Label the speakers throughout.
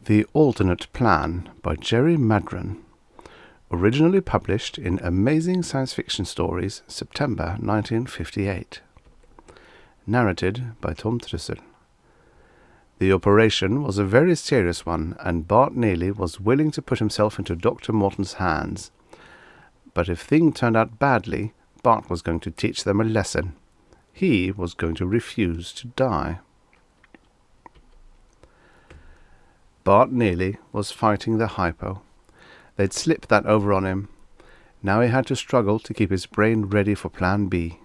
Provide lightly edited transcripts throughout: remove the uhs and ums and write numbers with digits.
Speaker 1: The Alternate Plan by Gerry Maddren. Originally published in Amazing Science Fiction Stories, September 1958. Narrated by Tom Trussel. The operation was a very serious one, and Bart Neely was willing to put himself into Dr. Morton's hands. But if things turned out badly, Bart was going to teach them a lesson. He was going to refuse to die. Bart Neely was fighting the hypo. They'd slipped that over on him. Now he had to struggle to keep his brain ready for Plan B,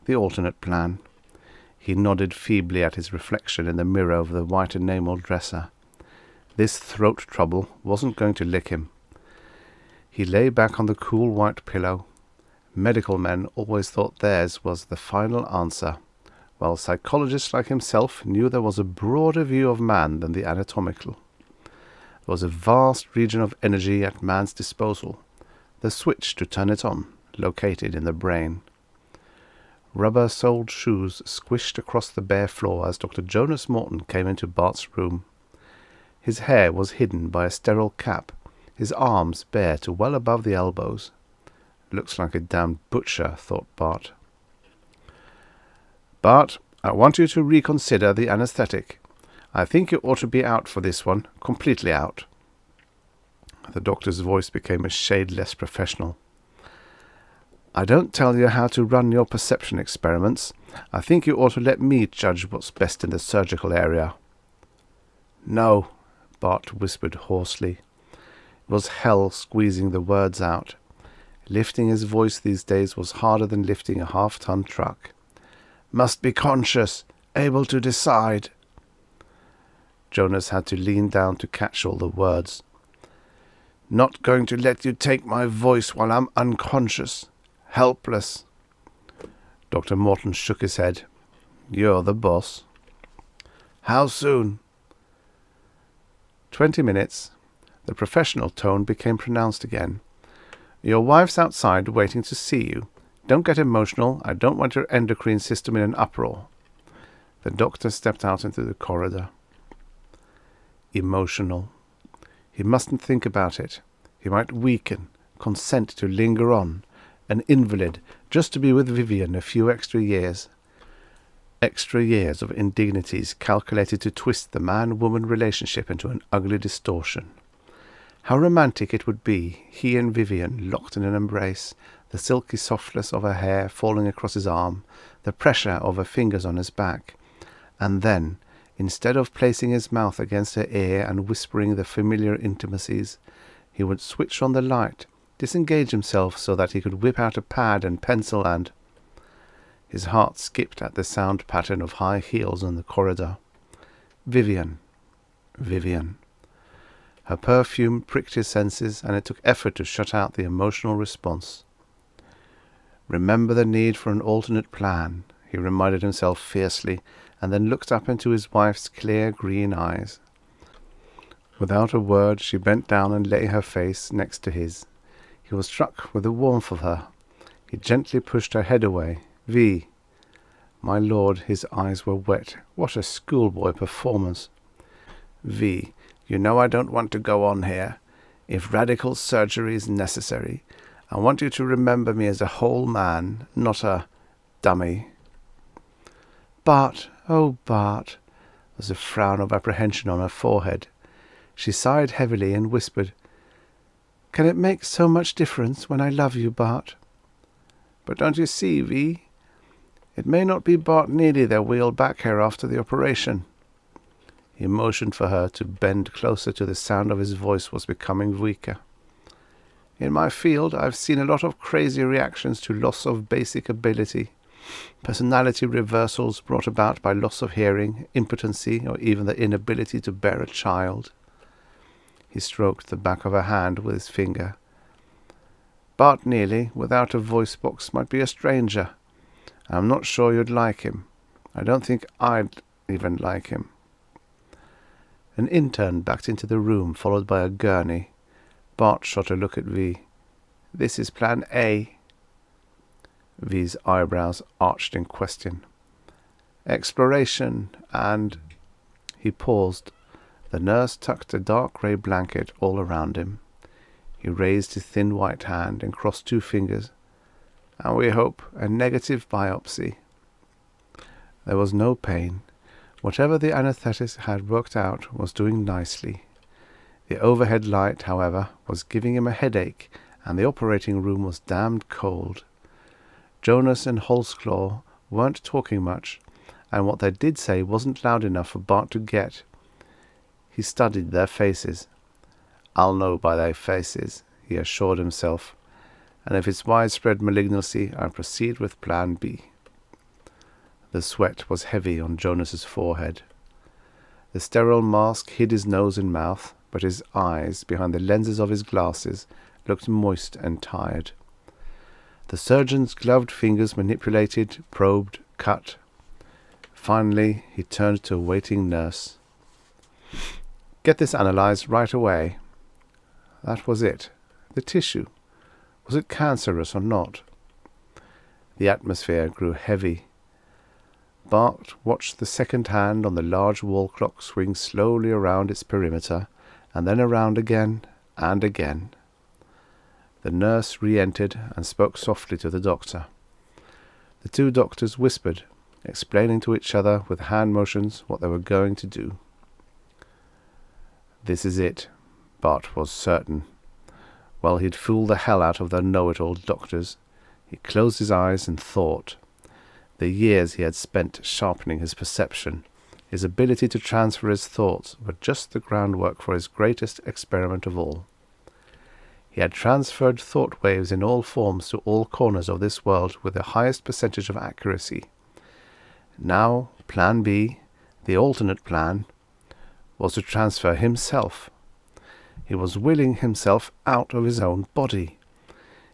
Speaker 1: the alternate plan. He nodded feebly at his reflection in the mirror of the white enamel dresser. This throat trouble wasn't going to lick him. He lay back on the cool white pillow. Medical men always thought theirs was the final answer, while psychologists like himself knew there was a broader view of man than the anatomical. There was a vast region of energy at man's disposal, the switch to turn it on, located in the brain. Rubber-soled shoes squished across the bare floor as Dr. Jonas Morton came into Bart's room. His hair was hidden by a sterile cap, his arms bare to well above the elbows. "Looks like a damned butcher," thought Bart. "Bart, I want you to reconsider the anesthetic. I think you ought to be out for this one, completely out." The doctor's voice became a shade less professional. "I don't tell you how to run your perception experiments. I think you ought to let me judge what's best in the surgical area." "No," Bart whispered hoarsely. It was hell squeezing the words out. Lifting his voice these days was harder than lifting a half-ton truck. "Must be conscious, able to decide." Jonas had to lean down to catch all the words. "Not going to let you take my voice while I'm unconscious. Helpless." Dr. Morton shook his head. "You're the boss." "How soon?" 20 minutes. The professional tone became pronounced again. "Your wife's outside waiting to see you. Don't get emotional. I don't want your endocrine system in an uproar." The doctor stepped out into the corridor. Emotional. He mustn't think about it. He might weaken, consent to linger on, an invalid, just to be with Vivian a few extra years. Extra years of indignities calculated to twist the man-woman relationship into an ugly distortion. How romantic it would be, he and Vivian locked in an embrace, the silky softness of her hair falling across his arm, the pressure of her fingers on his back. And then, instead of placing his mouth against her ear and whispering the familiar intimacies, he would switch on the light, disengage himself so that he could whip out a pad and pencil and... His heart skipped at the sound pattern of high heels in the corridor. Vivian. Vivian. Her perfume pricked his senses, and it took effort to shut out the emotional response. "Remember the need for an alternate plan," he reminded himself fiercely, and then looked up into his wife's clear green eyes. Without a word, she bent down and lay her face next to his. He was struck with the warmth of her. He gently pushed her head away. "V." My lord, his eyes were wet. What a schoolboy performance. "V, you know I don't want to go on here. If radical surgery is necessary, I want you to remember me as a whole man, not a dummy." "Bart, oh Bart!" There was a frown of apprehension on her forehead. She sighed heavily and whispered, "Can it make so much difference when I love you, Bart?" "But don't you see, V? It may not be Bart Neely they'll wheel back here after the operation." He motioned for her to bend closer till the sound of his voice was becoming weaker. "In my field, I've seen a lot of crazy reactions to loss of basic ability. Personality reversals brought about by loss of hearing, impotency, or even the inability to bear a child." He stroked the back of her hand with his finger. "Bart Neely, without a voice box, might be a stranger. I'm not sure you'd like him. I don't think I'd even like him." An intern backed into the room, followed by a gurney. Bart shot a look at V. "This is Plan A." V's eyebrows arched in question. "Exploration and..." He paused. The nurse tucked a dark grey blanket all around him. He raised his thin white hand and crossed 2 fingers. "And we hope a negative biopsy." There was no pain. Whatever the anaesthetist had worked out was doing nicely. The overhead light, however, was giving him a headache, and the operating room was damned cold. Jonas and Holsclaw weren't talking much, and what they did say wasn't loud enough for Bart to get. He studied their faces. "I'll know by their faces," he assured himself, "and if it's widespread malignancy, I'll proceed with Plan B." The sweat was heavy on Jonas's forehead. The sterile mask hid his nose and mouth, but his eyes, behind the lenses of his glasses, looked moist and tired. The surgeon's gloved fingers manipulated, probed, cut. Finally, he turned to a waiting nurse. "Get this analysed right away." That was it. The tissue. Was it cancerous or not? The atmosphere grew heavy. Bart watched the second hand on the large wall clock swing slowly around its perimeter, and then around again and again. The nurse re-entered and spoke softly to the doctor. The 2 doctors whispered, explaining to each other with hand motions what they were going to do. This is it, Bart was certain. Well, he'd fooled the hell out of the know-it-all doctors. He closed his eyes and thought. The years he had spent sharpening his perception, his ability to transfer his thoughts, were just the groundwork for his greatest experiment of all. He had transferred thought waves in all forms to all corners of this world with the highest percentage of accuracy. Now, Plan B, the alternate plan, was to transfer himself. He was willing himself out of his own body.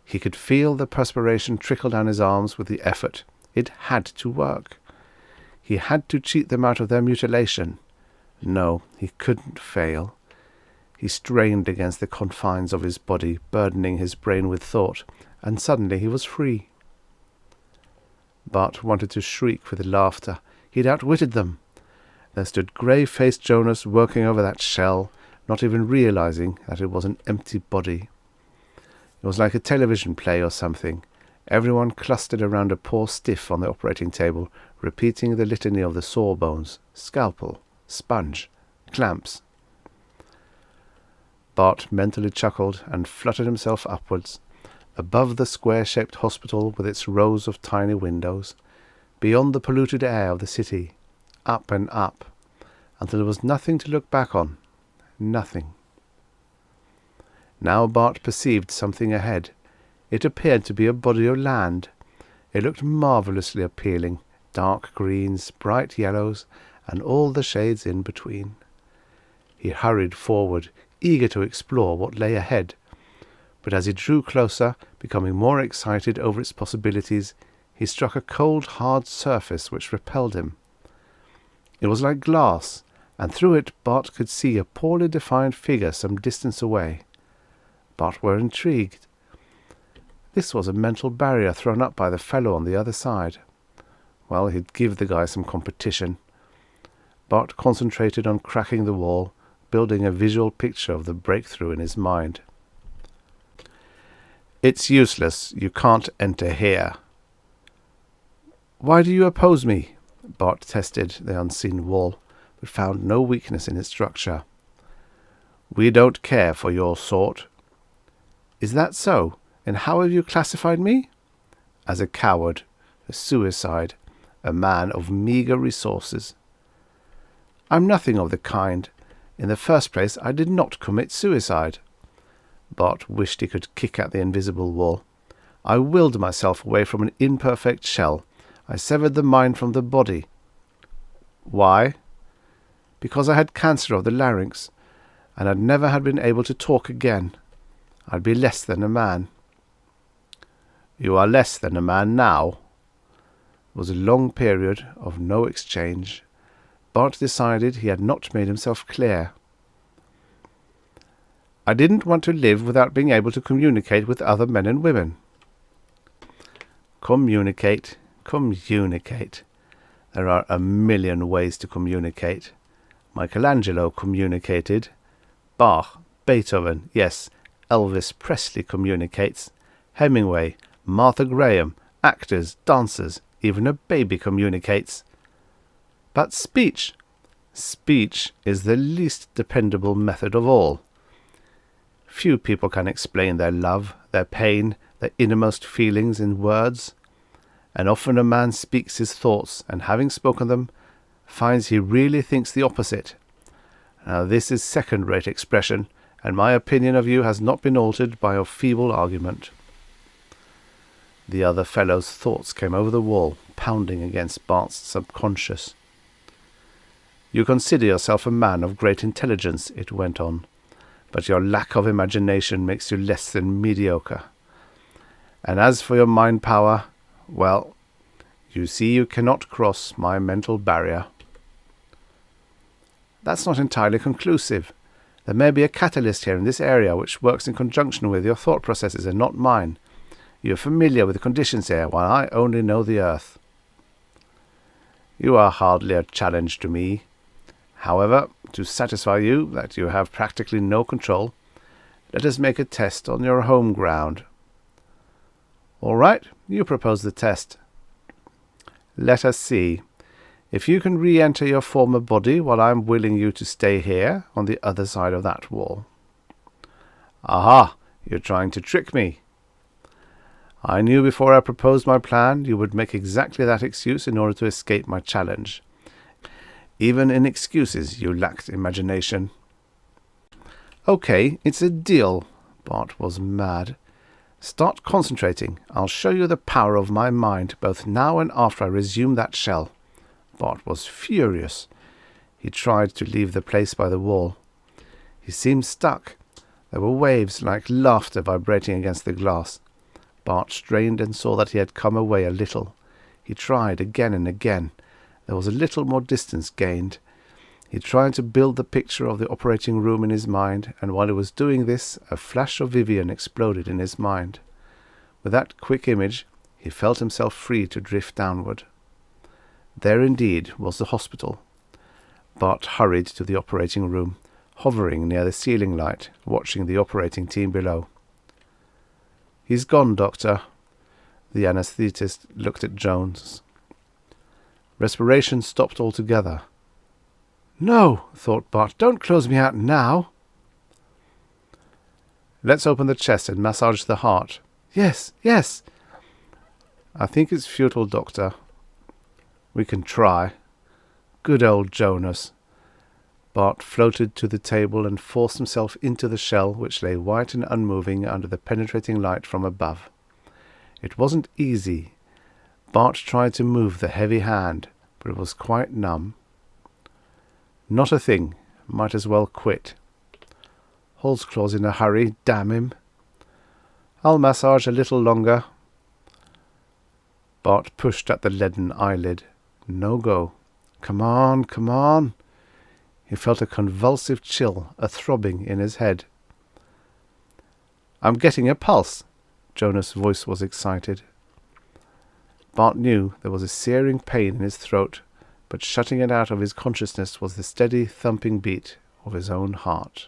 Speaker 1: He could feel the perspiration trickle down his arms with the effort. It had to work. He had to cheat them out of their mutilation. No, he couldn't fail. He strained against the confines of his body, burdening his brain with thought, and suddenly he was free. Bart wanted to shriek with laughter. He'd outwitted them. There stood grey-faced Jonas working over that shell, not even realizing that it was an empty body. It was like a television play or something. Everyone clustered around a poor stiff on the operating table, repeating the litany of the sawbones, scalpel, sponge, clamps. Bart mentally chuckled and fluttered himself upwards, above the square-shaped hospital with its rows of tiny windows, beyond the polluted air of the city, up and up, until there was nothing to look back on. Nothing. Now Bart perceived something ahead. It appeared to be a body of land. It looked marvellously appealing, dark greens, bright yellows, and all the shades in between. He hurried forward, eager to explore what lay ahead. But as he drew closer, becoming more excited over its possibilities, he struck a cold, hard surface which repelled him. It was like glass, and through it Bart could see a poorly defined figure some distance away. Bart were intrigued. This was a mental barrier thrown up by the fellow on the other side. Well, he'd give the guy some competition. Bart concentrated on cracking the wall, building a visual picture of the breakthrough in his mind. "It's useless. You can't enter here." "Why do you oppose me?" Bart tested the unseen wall, but found no weakness in its structure. "We don't care for your sort." "Is that so? And how have you classified me?" "As a coward, a suicide, a man of meagre resources." "I'm nothing of the kind. In the first place, I did not commit suicide." Bart wished he could kick at the invisible wall. "I willed myself away from an imperfect shell. I severed the mind from the body." "Why?" "Because I had cancer of the larynx, and I'd never had been able to talk again. I'd be less than a man." "You are less than a man now." It was a long period of no exchange. Bart decided he had not made himself clear. "I didn't want to live without being able to communicate with other men and women." Communicate. There are a million ways to communicate. Michelangelo communicated. Bach, Beethoven, yes, Elvis Presley communicates. Hemingway, Martha Graham, actors, dancers, even a baby communicates. But speech is the least dependable method of all. Few people can explain their love, their pain, their innermost feelings in words. And often a man speaks his thoughts, and having spoken them, finds he really thinks the opposite. Now this is second-rate expression, and my opinion of you has not been altered by your feeble argument. The other fellow's thoughts came over the wall, pounding against Bart's subconscious. You consider yourself a man of great intelligence, it went on, but your lack of imagination makes you less than mediocre. And as for your mind power, well, you see you cannot cross my mental barrier. That's not entirely conclusive. There may be a catalyst here in this area which works in conjunction with your thought processes and not mine. You are familiar with the conditions here, while I only know the earth. You are hardly a challenge to me. However, to satisfy you that you have practically no control, let us make a test on your home ground. All right, you propose the test. Let us see. If you can re-enter your former body while I am willing you to stay here, on the other side of that wall. Aha! You're trying to trick me. I knew before I proposed my plan you would make exactly that excuse in order to escape my challenge. Even in excuses you lacked imagination. Okay, it's a deal. Bart was mad. Start concentrating. I'll show you the power of my mind, both now and after I resume that shell. Bart was furious. He tried to leave the place by the wall. He seemed stuck. There were waves like laughter vibrating against the glass. Bart strained and saw that he had come away a little. He tried again and again. There was a little more distance gained. He tried to build the picture of the operating room in his mind, and while he was doing this, a flash of Vivian exploded in his mind. With that quick image, he felt himself free to drift downward. There indeed was the hospital. Bart hurried to the operating room, hovering near the ceiling light, watching the operating team below. He's gone, Doctor. The anaesthetist looked at Jones. Respiration stopped altogether. No, thought Bart, don't close me out now. Let's open the chest and massage the heart. Yes, yes. I think it's futile, Doctor. We can try. Good old Jonas. Bart floated to the table and forced himself into the shell, which lay white and unmoving under the penetrating light from above. It wasn't easy. Bart tried to move the heavy hand, but it was quite numb. Not a thing. Might as well quit. Holsclaw's in a hurry, damn him. I'll massage a little longer. Bart pushed at the leaden eyelid. No go. Come on, come on. He felt a convulsive chill, a throbbing in his head. I'm getting a pulse. Jonas' voice was excited. Bart knew there was a searing pain in his throat, but shutting it out of his consciousness was the steady thumping beat of his own heart.